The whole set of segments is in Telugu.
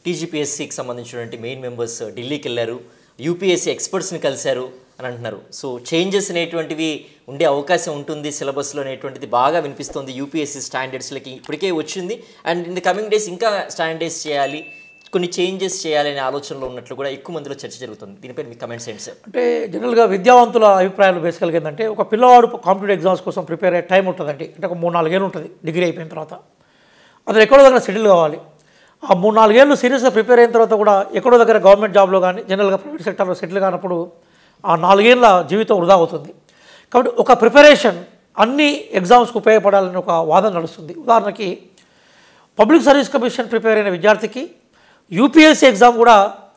టీజీపీఎస్సీకి సంబంధించినటువంటి మెయిన్ మెంబర్స్ ఢిల్లీకి వెళ్ళారు, యూపీఎస్సీ ఎక్స్పర్ట్స్ని కలిశారు అని అంటున్నారు. సో చేంజెస్ అనేటువంటివి ఉండే అవకాశం ఉంటుంది సిలబస్లో అనేటువంటిది బాగా వినిపిస్తుంది. యూపీఎస్సీ స్టాండర్డ్స్లకి ఇప్పటికే వచ్చింది and in the coming days ఇంకా స్టాండర్డైజ్ చేయాలి, కొన్ని చేంజెస్ చేయాలనే ఆలోచనలో ఉన్నట్లు కూడా ఎక్కువ మందిలో చర్చ జరుగుతుంది. దీనిపై మీ కమెంట్స్ ఏంటి సార్? అంటే జనరల్గా విద్యావంతుల అభిప్రాయాలు బేసికల్గా ఏంటంటే ఒక పిల్లవాడు కాంపిటేటివ్ ఎగ్జామ్స్ కోసం ప్రిపేర్ అయ్యే టైం ఉంటుందండి. అంటే ఒక 3-4 ఏళ్ళు ఉంటుంది డిగ్రీ అయిపోయిన తర్వాత. అతను ఎక్కడో దగ్గర సెటిల్ కావాలి. ఆ 3-4 ఏళ్ళు సీరియస్గా ప్రిపేర్ అయిన తర్వాత కూడా ఎక్కడో దగ్గర గవర్నమెంట్ జాబ్లో కానీ జనరల్గా ప్రైవేట్ సెక్టర్లో సెటిల్ కానప్పుడు ఆ 4 ఏళ్ళ జీవితం వృధా అవుతుంది. కాబట్టి ఒక ప్రిపరేషన్ అన్ని ఎగ్జామ్స్కి ఉపయోగపడాలని ఒక వాదన నడుస్తుంది. ఉదాహరణకి పబ్లిక్ సర్వీస్ కమిషన్ ప్రిపేర్ అయిన విద్యార్థికి యూపీఎస్సీ ఎగ్జామ్ కూడా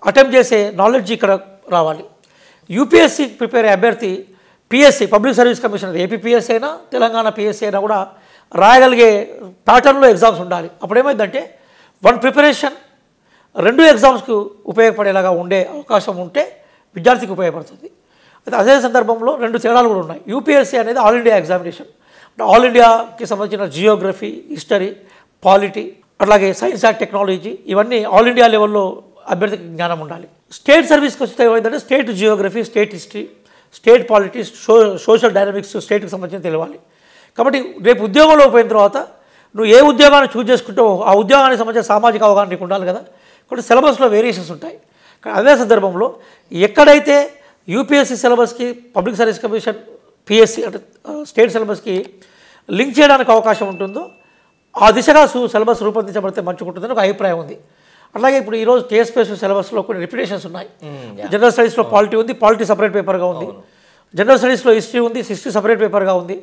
అటెంప్ట్ చేసే నాలెడ్జ్ ఇక్కడ రావాలి. యూపీఎస్సీ ప్రిపేర్ అయ్యే అభ్యర్థి PSC public service commission APPSC అయినా తెలంగాణ పిఎస్సీ అయినా కూడా రాయగలిగే ప్యాటర్న్లో ఎగ్జామ్స్ ఉండాలి. అప్పుడు ఏమైందంటే వన్ ప్రిపరేషన్ 2 ఎగ్జామ్స్కు ఉపయోగపడేలాగా ఉండే అవకాశం ఉంటే విద్యార్థికి ఉపయోగపడుతుంది. అయితే అదే సందర్భంలో 2 తేడాలు కూడా ఉన్నాయి. యూపీఎస్సీ అనేది ఆల్ ఇండియా ఎగ్జామినేషన్. అంటే ఆల్ ఇండియాకి సంబంధించిన జియోగ్రఫీ, హిస్టరీ, పాలిటీ, అట్లాగే సైన్స్ అండ్ టెక్నాలజీ ఇవన్నీ ఆల్ ఇండియా లెవెల్లో అభ్యర్థికి జ్ఞానం ఉండాలి. స్టేట్ సర్వీస్కి వస్తే ఏమైందంటే state Geography, state history, state politics, social dynamics స్టేట్కి సంబంధించిన తెలియాలి. కాబట్టి రేపు ఉద్యోగంలో పోయిన తర్వాత నువ్వు ఏ ఉద్యోగాన్ని చూజ్ చేసుకుంటావో ఆ ఉద్యోగానికి సంబంధించిన సామాజిక అవగాహన నీకు ఉండాలి కదా. కాబట్టి సిలబస్లో వేరియేషన్స్ ఉంటాయి. అదే సందర్భంలో ఎక్కడైతే యూపీఎస్సీ సిలబస్కి పబ్లిక్ సర్వీస్ కమిషన్ పిఎస్సీ అంటే స్టేట్ సిలబస్కి లింక్ చేయడానికి అవకాశం ఉంటుందో ఆ దిశగా సిలబస్ రూపొందించబడితే మంచిగుంటుందని ఒక అభిప్రాయం ఉంది. అలాగే ఇప్పుడు ఈరోజు టీఎస్పీఎస్ సిలబస్లో కొన్ని రిపిటేషన్స్ ఉన్నాయి. జనరల్ స్టడీస్లో పాలిటీ ఉంది, పాలిటీ సపరేట్ పేపర్గా ఉంది. జనరల్ స్టడీస్లో హిస్టరీ ఉంది, హిస్టరీ సపరేట్ పేపర్గా ఉంది.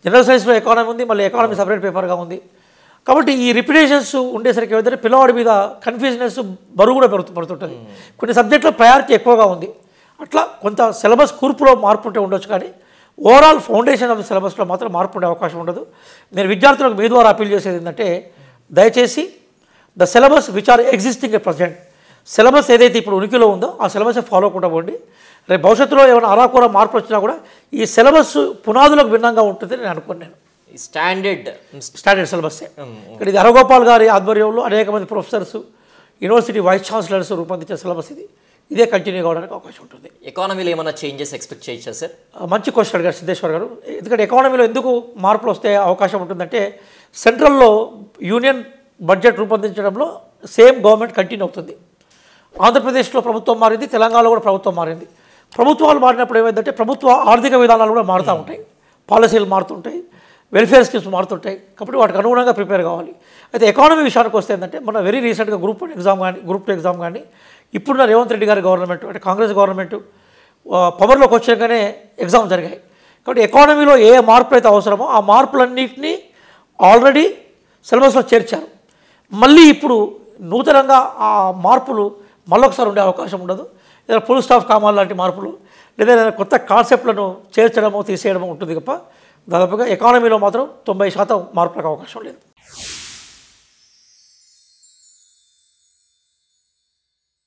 జనరల్ స్టడీస్లో ఎకానమీ ఉంది, మళ్ళీ ఎకానమీ సపరేట్ పేపర్గా ఉంది. కాబట్టి ఈ రిపిటేషన్స్ ఉండేసరికి ఏదంటే పిల్లవాడి మీద కన్ఫ్యూజనెస్ బరువు కూడా పడుతుంటుంది. కొన్ని సబ్జెక్టులో ప్రయారిటీ ఎక్కువగా ఉంది. అట్లా కొంత సిలబస్ కూర్పులో మార్పు ఉంటే ఉండొచ్చు, కానీ ఓవరాల్ ఫౌండేషన్ ఆఫ్ సిలబస్లో మాత్రం మార్పు ఉండే అవకాశం ఉండదు. నేను విద్యార్థులకు మీ ద్వారా అప్పీల్ చేసేది ఏంటంటే దయచేసి the syllabus which are existing at present syllabus ఏదైతే ఇప్పుడు ఉనికిలో ఉందో ఆ సిలబస్ ఫాలో కూడా పోండి. రేపు భవిష్యత్తులో ఏమైనా అరాకూర మార్పులు వచ్చినా కూడా ఈ సిలబస్ పునాదులకు భిన్నంగా ఉంటుందని నేను అనుకున్నాను. స్టాండర్డ్ సిలబస్సే. ఇక్కడ ఇది హరగోపాల్ గారి ఆధ్వర్యంలో అనేక మంది ప్రొఫెసర్స్, యూనివర్సిటీ వైస్ ఛాన్సలర్స్ రూపొందించే సిలబస్ ఇదే కంటిన్యూ కావడానికి అవకాశం ఉంటుంది. ఎకానమీలో ఏమైనా చేంజెస్ ఎక్స్పెక్ట్ చేయొచ్చా సార్? మంచి క్వశ్చన్ అడిగారు సిద్ధేశ్వర్ గారు. ఎందుకంటే ఎకానమీలో ఎందుకు మార్పులు వస్తే అవకాశం ఉంటుందంటే సెంట్రల్లో యూనియన్ బడ్జెట్ రూపొందించడంలో సేమ్ గవర్నమెంట్ కంటిన్యూ అవుతుంది. ఆంధ్రప్రదేశ్లో ప్రభుత్వం మారింది, తెలంగాణలో కూడా ప్రభుత్వం మారింది. ప్రభుత్వాలు మారినప్పుడు ఏమైందంటే ప్రభుత్వ ఆర్థిక విధానాలు కూడా మారుతూ ఉంటాయి, పాలసీలు మారుతుంటాయి, వెల్ఫేర్ స్కీమ్స్ మారుతుంటాయి. కాబట్టి వాటికి అనుగుణంగా ప్రిపేర్ కావాలి. అయితే ఎకానమీ విషయానికి వస్తే ఏంటంటే మన వెరీ రీసెంట్గా గ్రూప్ 1 ఎగ్జామ్ కానీ గ్రూప్ 2 ఎగ్జామ్ కానీ ఇప్పుడున్న రేవంత్ రెడ్డి గారి గవర్నమెంట్ అంటే కాంగ్రెస్ గవర్నమెంట్ పవర్లోకి వచ్చాకనే ఎగ్జామ్ జరిగాయి. కాబట్టి ఎకానమీలో ఏ మార్పులు అయితే అవసరమో ఆ మార్పులన్నింటినీ ఆల్రెడీ సిలబస్లో చేర్చారు. మళ్ళీ ఇప్పుడు నూతనంగా ఆ మార్పులు మళ్ళొకసారి ఉండే అవకాశం ఉండదు. ఏదైనా ఫుల్ స్టాప్ కామాల్ లాంటి మార్పులు లేదా ఏదైనా కొత్త కాన్సెప్ట్లను చేర్చడమో తీసేయడమో ఉంటుంది తప్ప దాదాపుగా ఎకానమీలో మాత్రం 90% మార్పులకు అవకాశం లేదు.